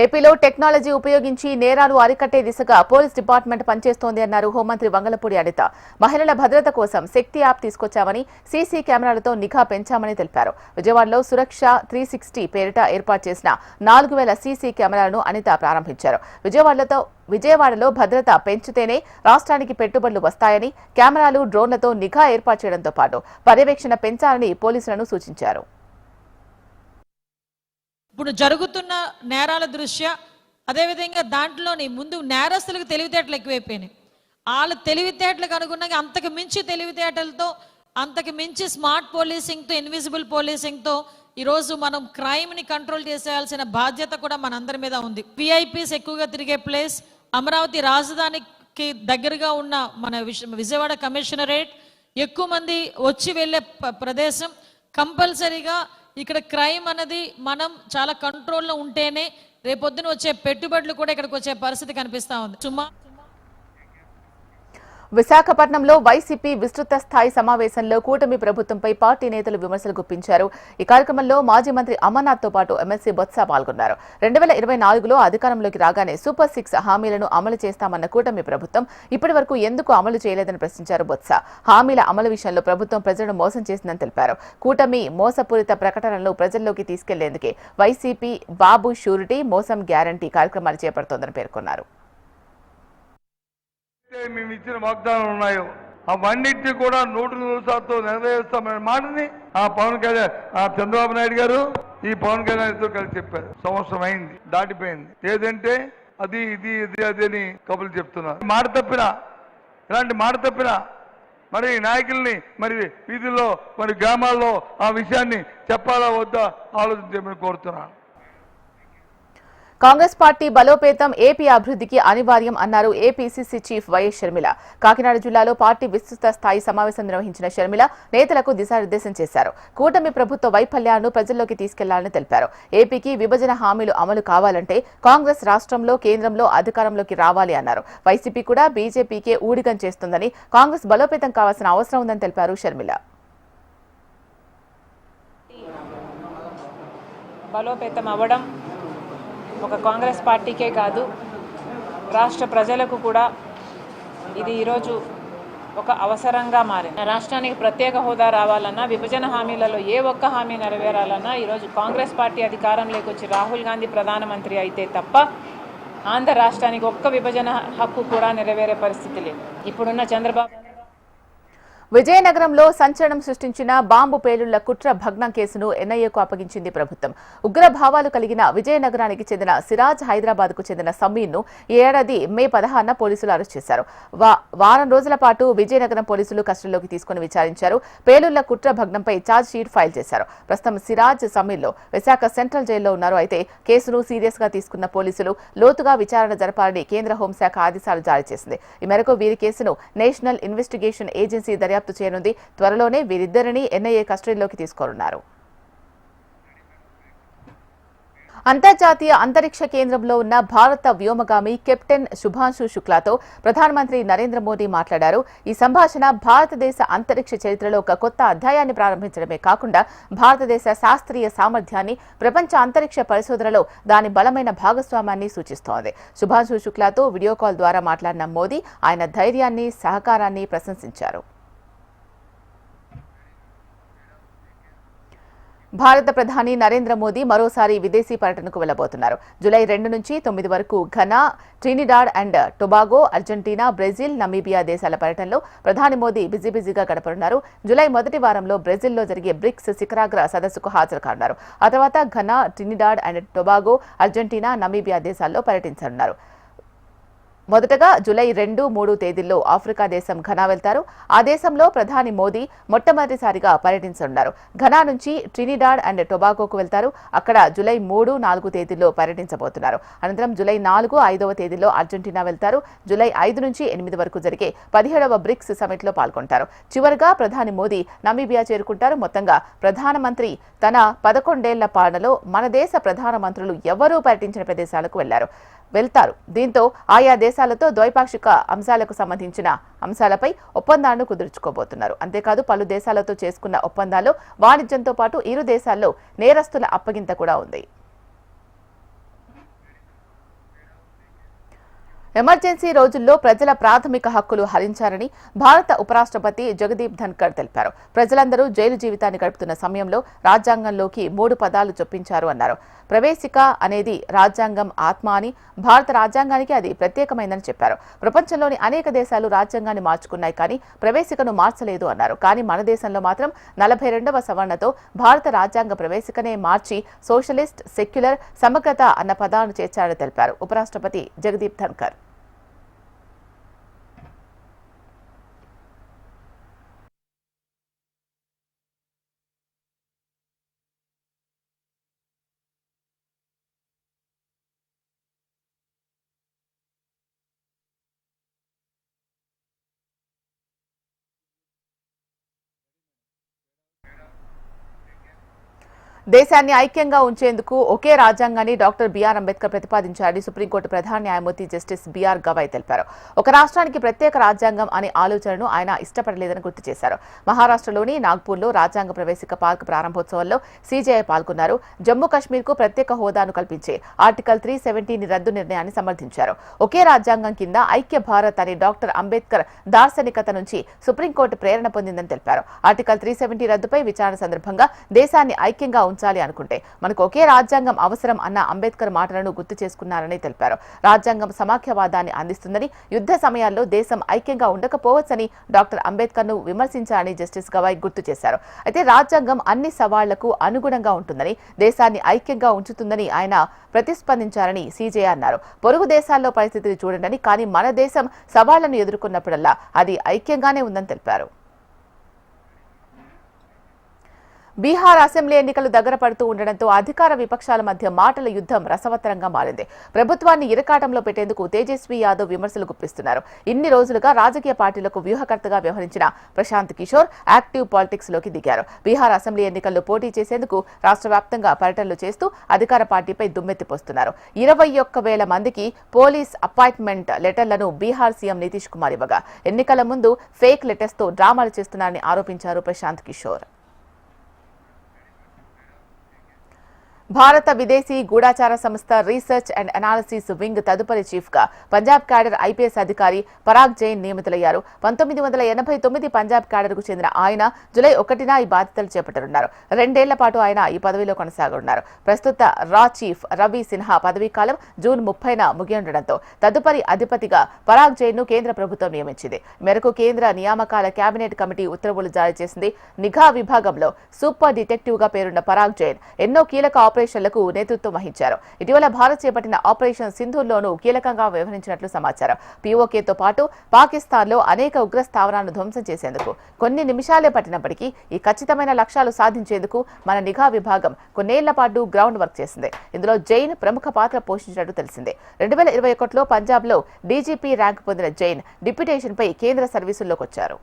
ఏపీలో టెక్నాలజీ ఉపయోగించి నేరాలు అరికట్టే దిశగా పోలీస్ డిపార్ట్మెంట్ పనిచేస్తోంది అన్నారు హోంమంత్రి వంగలపూడి అనిత. మహిళల భద్రత కోసం శక్తి యాప్ తీసుకొచ్చామని, సీసీ కెమెరాలతో నిఘా పెంచామని తెలిపారు. విజయవాడలో సురక్ష 360 పేరిట ఏర్పాటు చేసిన 4000 సీసీ కెమెరాలను అనిత ప్రారంభించారు. విజయవాడలో భద్రత పెంచితేనే రాష్ట్రానికి పెట్టుబడులు వస్తాయని, కెమెరాలు, డ్రోన్లతో నిఘా ఏర్పాటు చేయడంతో పాటు పర్యవేక్షణ పెంచాలని పోలీసులను సూచించారు. ఇప్పుడు జరుగుతున్న నేరాల దృష్ట్యా అదేవిధంగా దాంట్లోని ముందు నేరస్తులకు తెలివితేటలు ఎక్కువైపోయినాయి. వాళ్ళ తెలివితేటలకు అనుగుణంగా అంతకు మించి తెలివితేటలతో, అంతకు మించి స్మార్ట్ పోలీసింగ్తో, ఇన్విజిబుల్ పోలీసింగ్తో ఈరోజు మనం క్రైమ్ని కంట్రోల్ చేసేయాల్సిన బాధ్యత కూడా మనందరి మీద ఉంది. విఐపీస్ ఎక్కువగా తిరిగే ప్లేస్, అమరావతి రాజధానికి దగ్గరగా ఉన్న మన విజయవాడ కమిషనరేట్, ఎక్కువ మంది వచ్చి వెళ్ళే ప్రదేశం. కంపల్సరీగా ఇక్కడ క్రైమ్ అనేది మనం చాలా కంట్రోల్లో ఉంటేనే రేపొద్దున వచ్చే పెట్టుబడులు కూడా ఇక్కడికి వచ్చే పరిస్థితి కనిపిస్తా ఉంది. విశాఖపట్నంలో వైసీపీ విస్తృత స్థాయి సమావేశంలో కూటమి ప్రభుత్వంపై పార్టీ నేతలు విమర్శలు గుప్పించారు. ఈ కార్యక్రమంలో మాజీ మంత్రి అమర్నాథ్తో పాటు ఎమ్మెల్సీ బొత్స పాల్గొన్నారు. 2024లో అధికారంలోకి రాగానే సూపర్ 6 హామీలను అమలు చేస్తామన్న కూటమి ప్రభుత్వం ఇప్పటి వరకు ఎందుకు అమలు చేయలేదని ప్రశ్నించారు బొత్స. హామీల అమలు విషయంలో ప్రభుత్వం ప్రజలను మోసం చేసిందని తెలిపారు. కూటమి మోసపూరిత ప్రకటనలను ప్రజల్లోకి తీసుకెళ్లేందుకే వైసీపీ బాబు షూరిటీ, మోసం గ్యారంటీ కార్యక్రమాలు చేపడుతోందని పేర్కొన్నారు. మేము ఇచ్చిన వాగ్దానాలు ఉన్నాయో అవన్నిటిని కూడా 100% నెరవేరుస్తామనే మాటని ఆ పవన్ కళ్యాణ్, ఆ చంద్రబాబు నాయుడు గారు ఈ పవన్ కళ్యాణ్ ఇద్దరు కలిసి చెప్పారు. సంవత్సరం అయింది, దాటిపోయింది. ఏదంటే అది ఇది ఇది అది అని కబుర్లు చెప్తున్నారు. ఇలాంటి మాట తప్పిన మరి నాయకుల్ని మరి వీధుల్లో మరి గ్రామాల్లో ఆ విషయాన్ని చెప్పాలా వద్దా ఆలోచించమని కోరుతున్నాను. కాంగ్రెస్ పార్టీ బలోపేతం ఏపీ అభివృద్ధికి అనివార్యం అన్నారు APCC chief YS Sharmila. Kakinada జిల్లాలో పార్టీ విస్తృత స్థాయి సమావేశం నిర్వహించిన షర్మిల నేతలకు దిశానిర్దేశం చేశారు. కూటమి ప్రభుత్వ వైఫల్యాలను ప్రజల్లోకి తీసుకెళ్లాలని తెలిపారు. ఏపీకి విభజన హామీలు అమలు కావాలంటే కాంగ్రెస్ రాష్ట్రంలో, కేంద్రంలో అధికారంలోకి రావాలి అన్నారు. వైసీపీ కూడా బీజేపీకే ఊడిగం చేస్తుందని, కాంగ్రెస్ బలోపేతం కావాల్సిన అవసరం ఉందని తెలిపారు షర్మిల. బలోపేతం అవ్వడం ఒక కాంగ్రెస్ పార్టీకే కాదు, రాష్ట్ర ప్రజలకు కూడా ఇది ఈరోజు ఒక అవసరంగా మారింది. రాష్ట్రానికి ప్రత్యేక హోదా రావాలన్నా, విభజన హామీలలో ఏ ఒక్క హామీ నెరవేరాలన్నా ఈరోజు కాంగ్రెస్ పార్టీ అధికారంలోకి వచ్చి రాహుల్ గాంధీ ప్రధానమంత్రి అయితే తప్ప ఆంధ్ర రాష్ట్రానికి ఒక్క విభజన హక్కు కూడా నెరవేరే పరిస్థితి లేదు. ఇప్పుడున్న చంద్రబాబు విజయనగరంలో సంచలనం సృష్టించిన బాంబు పేలుళ్ల కుట్ర భగ్నం కేసును ఎన్ఐఏకు అప్పగించింది ప్రభుత్వం. ఉగ్ర భావాలు కలిగిన విజయనగరానికి చెందిన సిరాజ్, హైదరాబాద్కు చెందిన సమీర్ను ఈ ఏడాది మే 16న పోలీసులు అరెస్ట్ చేశారు. వారం రోజుల పాటు విజయనగరం పోలీసులు కస్టడీలోకి తీసుకుని విచారించారు. పేలుళ్ల కుట్ర భగ్నంపై ఛార్జ్ షీట్ ఫైల్ చేశారు. ప్రస్తుతం సిరాజ్, సమీర్లో విశాఖ సెంట్రల్ జైల్లో ఉన్నారు. అయితే కేసును సీరియస్ గా తీసుకున్న పోలీసులు లోతుగా విచారణ జరపాలని కేంద్ర హోంశాఖ ఆదేశాలు జారీ చేసింది. ఈ మేరకు వీరి కేసును నేషనల్ ఇన్వెస్టిగేషన్ ఏజెన్సీ దర్యాప్తు చేయనుంది. త్వరలోనే వీరిద్దరిని ఎన్ఐఏ కస్టడీలోకి తీసుకోనున్నారు. అంతర్జాతీయ అంతరిక్ష కేంద్రంలో ఉన్న భారత వ్యోమగామి కెప్టెన్ శుభాంశు శుక్లాతో ప్రధానమంత్రి నరేంద్ర మోదీ మాట్లాడారు. ఈ సంభాషణ భారతదేశ అంతరిక్ష చరిత్రలో ఒక కొత్త అధ్యాయాన్ని ప్రారంభించడమే కాకుండా భారతదేశ శాస్త్రీయ సామర్థ్యాన్ని, ప్రపంచ అంతరిక్ష పరిశోధనలో దాని బలమైన భాగస్వామ్యాన్ని సూచిస్తోంది. శుభాంశు శుక్లాతో వీడియో కాల్ ద్వారా మాట్లాడిన మోదీ ఆయన ధైర్యాన్ని, సహకారాన్ని ప్రశంసించారు. భారత ప్రధాని నరేంద్ర మోదీ మరోసారి విదేశీ పర్యటనకు వెళ్లబోతున్నారు. జూలై 2 నుంచి 9 వరకు Ghana, Trinidad and Tobago, Argentina, Brazil, Namibia దేశాల పర్యటనలో ప్రధాని మోదీ బిజీగా గడపనున్నారు. జూలై మొదటి వారంలో బ్రెజిల్లో జరిగే బ్రిక్స్ శిఖరాగ్ర సదస్సుకు హాజరు కానున్నారు. ఆ తర్వాత Ghana, Trinidad and Tobago, Argentina, Namibia దేశాల్లో పర్యటించనున్నారు. మొదటగా జూలై 2, 3 తేదీల్లో ఆఫ్రికా దేశం ఘనా వెళ్తారు. ఆ దేశంలో ప్రధాని మోదీ మొట్టమొదటిసారిగా పర్యటించనున్నారు. ఘనా నుంచి ట్రినిడాడ్ అండ్ టొబాగోకు వెళ్తారు. అక్కడ జూలై 3, 4 తేదీల్లో పర్యటించబోతున్నారు. అనంతరం జూలై 4, 5వ తేదీల్లో అర్జెంటీనా వెళ్తారు. జూలై 5 నుంచి 8 వరకు జరిగే 17వ బ్రిక్స్ సమిట్లో పాల్గొంటారు. చివరగా ప్రధాని మోదీ నమీబియా చేరుకుంటారు. మొత్తంగా ప్రధానమంత్రి తన 11 ఏళ్ల పాలనలో మన దేశ ప్రధానమంత్రులు ఎవరూ పర్యటించిన ప్రదేశాలకు వెళ్తారు. దీంతో ఆయా దేశాలతో ద్వైపాక్షిక అంశాలకు సంబంధించిన అంశాలపై ఒప్పందాలను కుదుర్చుకోబోతున్నారు. అంతేకాదు పలు దేశాలతో చేసుకున్న ఒప్పందాల్లో వాణిజ్యంతో పాటు ఇరు దేశాల్లో నేరస్తుల అప్పగింత కూడా ఉంది. ఎమర్జెన్సీ రోజుల్లో ప్రజల ప్రాథమిక హక్కులు హరించారని భారత ఉపరాష్ట్రపతి జగదీప్ ధన్కర్ తెలిపారు. ప్రజలందరూ జైలు జీవితాన్ని గడుపుతున్న సమయంలో రాజ్యాంగంలోకి 3 పదాలు చొప్పించారు అన్నారు. ప్రవేశిక అనేది రాజ్యాంగం ఆత్మ అని, భారత రాజ్యాంగానికి అది ప్రత్యేకమైందని చెప్పారు. ప్రపంచంలోని అనేక దేశాలు రాజ్యాంగాన్ని మార్చుకున్నాయి, కానీ ప్రవేశికను మార్చలేదు అన్నారు. కానీ మన దేశంలో మాత్రం 42వ సవరణతో భారత రాజ్యాంగ ప్రవేశికనే మార్చి సోషలిస్ట్, సెక్యులర్, సమగ్రత అన్న పదాలను చేర్చారని తెలిపారు ఉపరాష్ట్రపతి జగదీప్ ధన్కర్. దేశాన్ని ఐక్యంగా ఉంచేందుకు ఒకే రాజ్యాంగాన్ని డాక్టర్ బిఆర్ అంబేద్కర్ ప్రతిపాదించారని సుప్రీంకోర్టు ప్రధాన న్యాయమూర్తి జస్టిస్ బిఆర్ గవాయ్ తెలిపారు. ఒక రాష్ట్రానికి ప్రత్యేక రాజ్యాంగం అనే ఆలోచనను ఆయన ఇష్టపడలేదని గుర్తు చేశారు. మహారాష్ట్రలోని నాగ్పూర్లో రాజ్యాంగ ప్రవేశిక పార్క్ ప్రారంభోత్సవంలో సీజేఐ పాల్గొన్నారు. జమ్మూ కశ్మీర్కు ప్రత్యేక హోదాను కల్పించే ఆర్టికల్ 370 రద్దు నిర్ణయాన్ని సమర్థించారు. ఒకే రాజ్యాంగం కింద ఐక్య భారత్ అనే డాక్టర్ అంబేద్కర్ దార్శనికత నుంచి సుప్రీంకోర్టు ప్రేరణ పొందిందని తెలిపారు. ఆర్టికల్ 370 రద్దుపై విచారణ సందర్భంగా దేశాన్ని ఐక్యంగా ఉంచాలి అనుకుంటే మనకు ఒకే రాజ్యాంగం అవసరం అన్న అంబేద్కర్ మాటలను గుర్తు చేసుకున్నారని తెలిపారు. రాజ్యాంగం సమాఖ్యవాదాన్ని అందిస్తుందని, యుద్ధ సమయాల్లో దేశం ఐక్యంగా ఉండకపోవచ్చని డాక్టర్ అంబేద్కర్ ను విమర్శించారని జస్టిస్ గవాయ్ గుర్తు చేశారు. అయితే రాజ్యాంగం అన్ని సవాళ్లకు అనుగుణంగా ఉంటుందని, దేశాన్ని ఐక్యంగా ఉంచుతుందని ఆయన ప్రతిస్పందించారని సీజేఐ అన్నారు. పొరుగు దేశాల్లో పరిస్థితిని చూడండి, కానీ మన దేశం సవాళ్లను ఎదుర్కొన్నప్పుడల్లా అది ఐక్యంగానే ఉందని తెలిపారు. బీహార్ అసెంబ్లీ ఎన్నికలు దగ్గర పడుతూ ఉండడంతో అధికార విపక్షాల మధ్య మాటల యుద్ధం రసవత్తరంగా మారింది. ప్రభుత్వాన్ని ఇరకాటంలో పెట్టేందుకు తేజస్వి యాదవ్ విమర్శలు గుప్పిస్తున్నారు. ఇన్ని రోజులుగా రాజకీయ పార్టీలకు వ్యూహకర్తగా వ్యవహరించిన ప్రశాంత్ కిషోర్ యాక్టివ్ పాలిటిక్స్ లోకి దిగారు. బీహార్ అసెంబ్లీ ఎన్నికల్లో పోటీ చేసేందుకు రాష్ట్ర వ్యాప్తంగా పర్యటనలు చేస్తూ అధికార పార్టీపై దుమ్మెత్తిపోస్తున్నారు. 21,000 మందికి పోలీస్ అపాయింట్మెంట్ లెటర్లను బీహార్ సీఎం నితీష్ కుమార్ ఇవ్వగా ఎన్నికల ముందు ఫేక్ లెటర్స్ తో డ్రామాలు చేస్తున్నారని ఆరోపించారు ప్రశాంత్ కిషోర్. భారత విదేశీ గూఢాచార సంస్థ రీసెర్చ్ అండ్ అనాలిసిస్ వింగ్ తదుపరి చీఫ్ గా పంజాబ్ క్యాడర్ ఐపీఎస్ అధికారి పరాగ్ జైన్ నియమితులయ్యారు. 1989 పంజాబ్ క్యాడర్ కు చెందిన ఆయన జూలై 1న ఈ బాధ్యతలు చేపట్టనున్నారు. 2 ఏళ్ల పాటు ఆయన ఈ పదవిలో కొనసాగనున్నారు. ప్రస్తుత రా చీఫ్ రవి సిన్హా పదవీ కాలం జూన్ 30న ముగియనుండటంతో తదుపరి అధిపతిగా పరాగ్ జైన్ ను కేంద్ర ప్రభుత్వం నియమించింది. మేరకు కేంద్ర నియామకాల కేబినెట్ కమిటీ ఉత్తర్వులు జారీ చేసింది. నిఘా విభాగంలో సూపర్ డిటెక్టివ్ గా పేరున్న పరాగ్ జైన్ ఎన్నో కీలక ఆపరేషన్లకు నేతృత్వం వహించారు. ఇటీవల భారత్ చేపట్టిన ఆపరేషన్ సింధూర్లోనూ కీలకంగా వ్యవహరించినట్లు సమాచారం. పీఓకేతో పాటు పాకిస్తాన్లో అనేక ఉగ్ర స్థావరాలను ధ్వంసం చేసేందుకు కొన్ని నిమిషాలే పట్టినప్పటికీ ఈ ఖచ్చితమైన లక్ష్యాలు సాధించేందుకు మన నిఘా విభాగం కొన్నేళ్ల పాటు గ్రౌండ్ వర్క్ చేసింది. ఇందులో జైన్ ప్రముఖ పాత్ర పోషించినట్టు తెలిసిందే. 2021లో పంజాబ్లో డీజీపీ ర్యాంకు పొందిన జైన్ డిప్యూటేషన్పై కేంద్ర సర్వీసుల్లోకి వచ్చారు.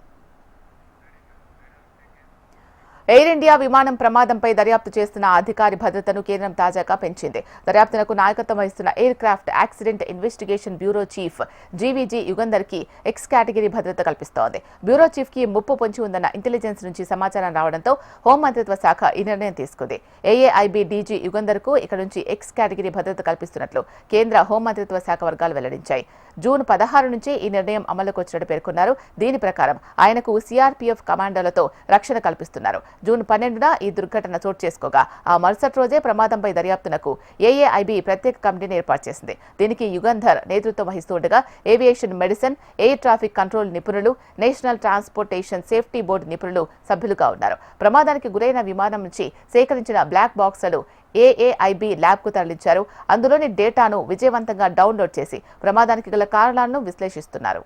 ఎయిర్ ఇండియా విమానం ప్రమాదంపై దర్యాప్తు చేస్తున్న అధికారి భద్రతను కేంద్రం తాజాగా పెంచింది. దర్యాప్తునకు నాయకత్వం వహిస్తున్న air craft accident investigation bureau chief GVG Yugandhar కి ఎక్స్ కేటగిరీ భద్రత కల్పిస్తోంది. బ్యూరో చీఫ్ కి ముప్పు పొంచి ఉందన్న ఇంటెలిజెన్స్ నుంచి సమాచారం రావడంతో హోంమంత్రిత్వ శాఖ ఈ నిర్ణయం తీసుకుంది. ఏఏఐబీ డీజీ యుగంధర్ కు ఇక నుంచి ఎక్స్ కేటగిరీ భద్రత కల్పిస్తున్నట్లు కేంద్ర హోంమంత్రిత్వ శాఖ వర్గాలు వెల్లడించాయి. జూన్ 16 నుంచి ఈ నిర్ణయం అమలుకు వచ్చినట్టు పేర్కొన్నారు. దీని ప్రకారం ఆయనకు సీఆర్పీఎఫ్ కమాండోలతో రక్షణ కల్పిస్తున్నారు. జూన్ 12న ఈ దుర్ఘటన చోటు చేసుకోగా ఆ మరుసటి రోజే ప్రమాదంపై దర్యాప్తునకు ఏఏఐబీ ప్రత్యేక కమిటీని ఏర్పాటు చేసింది. దీనికి యుగంధర్ నేతృత్వం వహిస్తుండగా aviation medicine, air traffic control నిపుణులు, నేషనల్ ట్రాన్స్పోర్టేషన్ సేఫ్టీ బోర్డు నిపుణులు సభ్యులుగా ఉన్నారు. ప్రమాదానికి గురైన విమానం నుంచి సేకరించిన బ్లాక్ బాక్సులు ఏఏఐబీ ల్యాబ్కు తరలించారు. అందులోని డేటాను విజయవంతంగా డౌన్లోడ్ చేసి ప్రమాదానికి గల కారణాలను విశ్లేషిస్తున్నారు.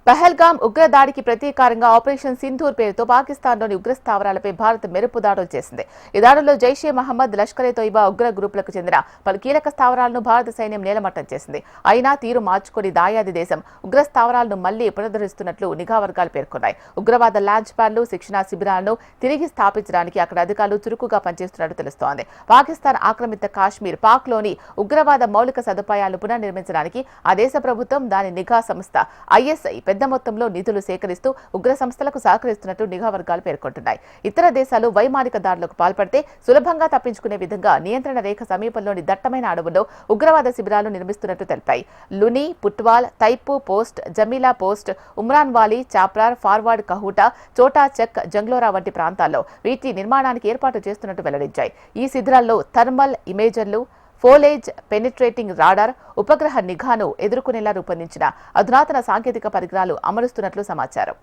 పహల్గామ్ ఉగ్రదాడికి ప్రతీకారంగా ఆపరేషన్ సింధూర్ పేరుతో పాకిస్తాన్లోని ఉగ్ర స్థావరాలపై భారత్ మెరుపు దాడులు చేసింది. ఈ దాడుల్లో జైషే మహమ్మద్, లష్కరే తోయిబా ఉగ్ర గ్రూపులకు చెందిన పలు కీలక స్థావరాలను భారత సైన్యం నేలమట్టం చేసింది. అయినా తీరు మార్చుకుని దాయాది దేశం ఉగ్ర స్థావరాలను మళ్లీ పునరుద్ధరిస్తున్నట్లు నిఘా వర్గాలు పేర్కొన్నాయి. ఉగ్రవాద లాంచ్ ప్యాడ్లు, శిక్షణా శిబిరాలను తిరిగి స్థాపించడానికి అక్కడ అధికారులు చురుకుగా పనిచేస్తున్నట్టు తెలుస్తోంది. పాకిస్తాన్ ఆక్రమిత కాశ్మీర్, పాక్లోని ఉగ్రవాద మౌలిక సదుపాయాలను పునర్నిర్మించడానికి ఆ దేశ ప్రభుత్వం, దాని నిఘా సంస్థ ఐఎస్ఐ పెద్ద మొత్తంలో నిధులు సేకరిస్తూ ఉగ్ర సంస్థలకు సహకరిస్తున్నట్టు నిఘా వర్గాలు పేర్కొంటున్నాయి. ఇతర దేశాలు వైమానిక దాడులకు పాల్పడితే సులభంగా తప్పించుకునే విధంగా నియంత్రణ రేఖ సమీపంలోని దట్టమైన అడవుల్లో ఉగ్రవాద శిబిరాలు నిర్మిస్తున్నట్టు తెలిపాయి. లుని, పుట్వాల్, తైపు పోస్ట్, జమీలా పోస్ట్, ఉమ్రాన్ వాలీ, చాప్రార్, ఫార్వర్డ్ కహూటా, చోటా చెక్, జంగ్లోరా వంటి ప్రాంతాల్లో వీటి నిర్మాణానికి ఏర్పాటు చేస్తున్నట్టు వెల్లడించాయి. ఈ శిబిరాల్లో థర్మల్ ఇమేజర్లు, ఫోలేజ్ పెనిట్రేటింగ్ రాడార్, ఉపగ్రహ నిఘాను ఎదుర్కొనేలా రూపొందించిన అధునాతన సాంకేతిక పరికరాలు అమరుస్తున్నట్లు సమాచారం.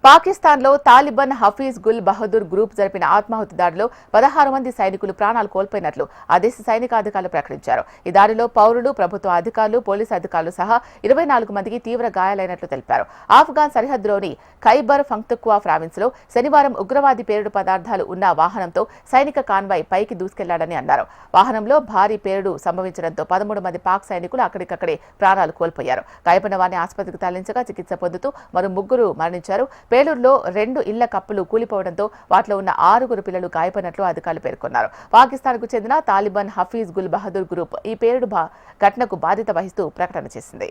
పాకిస్తాన్లో తాలిబాన్ హఫీజ్ గుల్ బహదూర్ గ్రూప్ జరిపిన ఆత్మాహుతి దాడిలో 16 మంది సైనికులు ప్రాణాలు కోల్పోయినట్లు ఆ దేశ సైనికాధికారులు ప్రకటించారు. ఈ దాడిలో పౌరులు, ప్రభుత్వ అధికారులు, పోలీసు అధికారులు సహా 24 మందికి తీవ్ర గాయాలైనట్లు తెలిపారు. ఆఫ్ఘాన్ సరిహద్దులోని ఖైబర్ పంఖ్తుక్వా ప్రావిన్స్ లో శనివారం ఉగ్రవాది పేలుడు పదార్థాలు ఉన్న వాహనంతో సైనిక కాన్వాయ్ పైకి దూసుకెళ్లాడని అన్నారు. వాహనంలో భారీ పేలుడు సంభవించడంతో 13 మంది పాక్ సైనికులు అక్కడికక్కడే ప్రాణాలు కోల్పోయారు. గాయపడిన వారిని ఆసుపత్రికి తరలించగా చికిత్స పొందుతూ మరో 3 మరణించారు. పేలూరులో 2 ఇళ్ల కప్పులు కూలిపోవడంతో వాటిలో ఉన్న 6 పిల్లలు గాయపడినట్లు అధికారులు పేర్కొన్నారు. పాకిస్తాన్కు చెందిన తాలిబాన్ హఫీజ్ గుల్ బహదూర్ గ్రూప్ ఈ పేలుడు ఘటనకు బాధ్యత వహిస్తూ ప్రకటన చేసింది.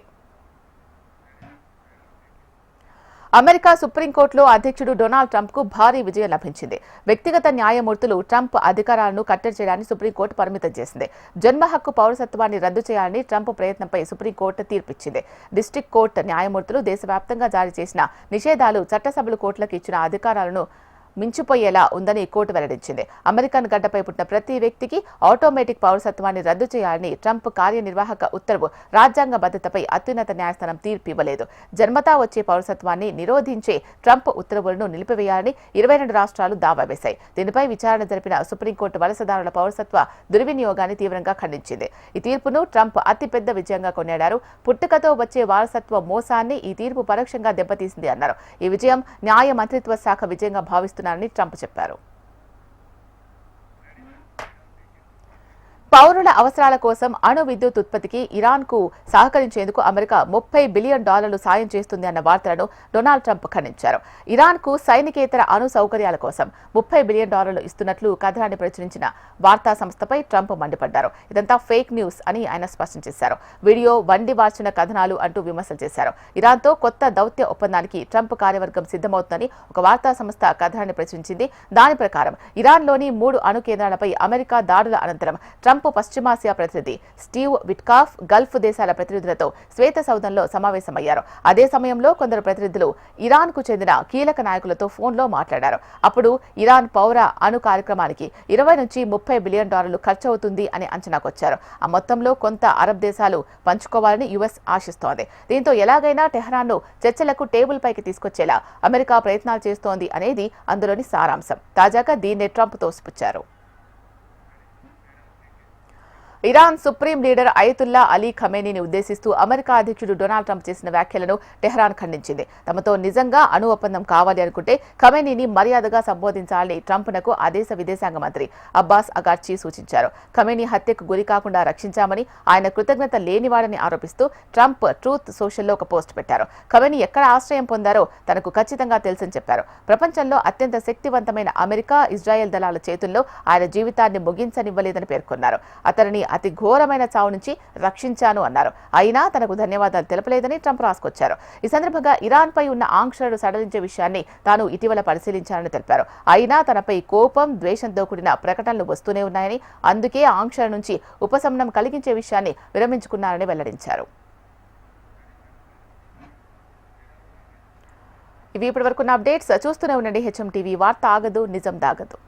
అమెరికా సుప్రీంకోర్టులో అధ్యక్షుడు డొనాల్డ్ ట్రంప్ కు భారీ విజయం లభించింది. వ్యక్తిగత న్యాయమూర్తులు ట్రంప్ అధికారాలను కట్టడి చేయడాన్ని సుప్రీంకోర్టు పరిమితం చేసింది. జన్మ హక్కు పౌరసత్వాన్ని రద్దు చేయాలని ట్రంప్ ప్రయత్నంపై సుప్రీంకోర్టు తీర్పిచ్చింది. డిస్ట్రిక్ట్ కోర్టు న్యాయమూర్తులు దేశవ్యాప్తంగా జారీ చేసిన నిషేధాలు చట్టసభలు కోర్టులకు ఇచ్చిన అధికారాలను మించిపోయేలా ఉందని కోర్టు వెల్లడించింది. అమెరికన్ గడ్డపై పుట్టిన ప్రతి వ్యక్తికి ఆటోమేటిక్ పౌరసత్వాన్ని రద్దు చేయాలని ట్రంప్ కార్యనిర్వాహక ఉత్తర్వు రాజ్యాంగ భద్రతపై అత్యున్నత న్యాయస్థానం తీర్పు ఇవ్వలేదు. జన్మతా వచ్చే పౌరసత్వాన్ని నిరోధించే ట్రంప్ ఉత్తర్వులను నిలిపివేయాలని 22 రాష్ట్రాలు దావా వేశాయి. దీనిపై విచారణ జరిపిన సుప్రీంకోర్టు వలసదారుల పౌరసత్వ దుర్వినియోగాన్ని తీవ్రంగా ఖండించింది. ఈ తీర్పును ట్రంప్ అతిపెద్ద విజయంగా కొనియాడారు. పుట్టుకతో వచ్చే వారసత్వ మోసాన్ని ఈ తీర్పు పరోక్షంగా దెబ్బతీసింది అన్నారు. ఈ విజయం న్యాయ మంత్రిత్వ శాఖ విజయంగా భావిస్తున్నారు ట్రంప్ చెప్పారు. పౌరుల అవసరాల కోసం అణు విద్యుత్ ఉత్పత్తికి ఇరాన్కు సహకరించేందుకు అమెరికా $30 బిలియన్ సాయం చేస్తుంది అన్న వార్తలను డొనాల్డ్ ట్రంప్ ఖండించారు. ఇరాన్కు సైనికేతర అణు సౌకర్యాల కోసం $30 బిలియన్ ఇస్తున్నట్లు కథనాన్ని ప్రచురించిన వార్తా సంస్థపై ట్రంప్ మండిపడ్డారు. ఇదంతా ఫేక్ న్యూస్ అని ఆయన స్పష్టం చేశారు. వీడియో వండి వార్చిన కథనాలు అంటూ విమర్శలు చేశారు. ఇరాన్తో కొత్త దౌత్య ఒప్పందానికి ట్రంప్ కార్యవర్గం సిద్ధమవుతుందని ఒక వార్తా సంస్థ కథనాన్ని ప్రచురించింది. దాని ప్రకారం ఇరాన్లోని 3 అణు కేంద్రాలపై అమెరికా దాడుల అనంతరం ట్రంప్ పశ్చిమాసియా ప్రతినిధి స్టీవ్ విట్కాఫ్ గల్ఫ్ దేశాల ప్రతినిధులతో శ్వేత సౌధంలో సమావేశమయ్యారు. అదే సమయంలో కొందరు ప్రతినిధులు ఇరాన్కు చెందిన కీలక నాయకులతో ఫోన్లో మాట్లాడారు. అప్పుడు ఇరాన్ పౌర అణు కార్యక్రమానికి $20 నుంచి $30 బిలియన్ ఖర్చవుతుంది అని అంచనాకొచ్చారు. ఆ మొత్తంలో కొంత అరబ్ దేశాలు పంచుకోవాలని యుఎస్ ఆశిస్తోంది. దీంతో ఎలాగైనా టెహ్రాన్ను చర్చలకు టేబుల్ పైకి తీసుకొచ్చేలా అమెరికా ప్రయత్నాలు చేస్తోంది అనేది అందులోని సారాంశం. తాజాగా దీన్నే ట్రంప్ తోసిపుచ్చారు. Iran supreme leader Ayatollah Ali ఖమేనీని ఉద్దేశిస్తూ అమెరికా అధ్యక్షుడు డొనాల్డ్ ట్రంప్ చేసిన వ్యాఖ్యలను టెహ్రాన్ ఖండించింది. తమతో నిజంగా అణు ఒప్పందం కావాలి అనుకుంటే ఖమేనీని మర్యాదగా సంబోధించాలని ట్రంప్నకు ఆ దేశ విదేశాంగ మంత్రి అబ్బాస్ అగార్చీ సూచించారు. ఖమేనీ హత్యకు గురి కాకుండా రక్షించామని ఆయన కృతజ్ఞత లేనివాడని ఆరోపిస్తూ ట్రంప్ ట్రూత్ సోషల్లో ఒక పోస్ట్ పెట్టారు. ఖమేనీ ఎక్కడ ఆశ్రయం పొందారో తనకు ఖచ్చితంగా తెలుసని చెప్పారు. ప్రపంచంలో అత్యంత శక్తివంతమైన అమెరికా, ఇజ్రాయెల్ దళాల చేతుల్లో ఆయన జీవితాన్ని ముగించనివ్వలేదని పేర్కొన్నారు. అతనిని అతి ఘోరమైన చావు నుంచి రక్షించాను అన్నారు. అయినా తనకు ధన్యవాదాలు తెలపలేదని ట్రంప్ రాసుకొచ్చారు. ఈ సందర్భంగా ఇరాన్పై ఉన్న ఆంక్షలను సడలించే విషయాన్ని తాను ఇటీవల పరిశీలించానని తెలిపారు. అయినా తనపై కోపం, ద్వేషంతో కూడిన ప్రకటనలు వస్తూనే ఉన్నాయని, అందుకే ఆంక్షల నుంచి ఉపశమనం కలిగించే విషయాన్ని విరమించుకున్నారని వెల్లడించారు. ఇవి ఇప్పటివరకున్న అప్డేట్స్. చూస్తూనే ఉండండి HM టీవీ. వార్త ఆగదు, నిజం దాగదు.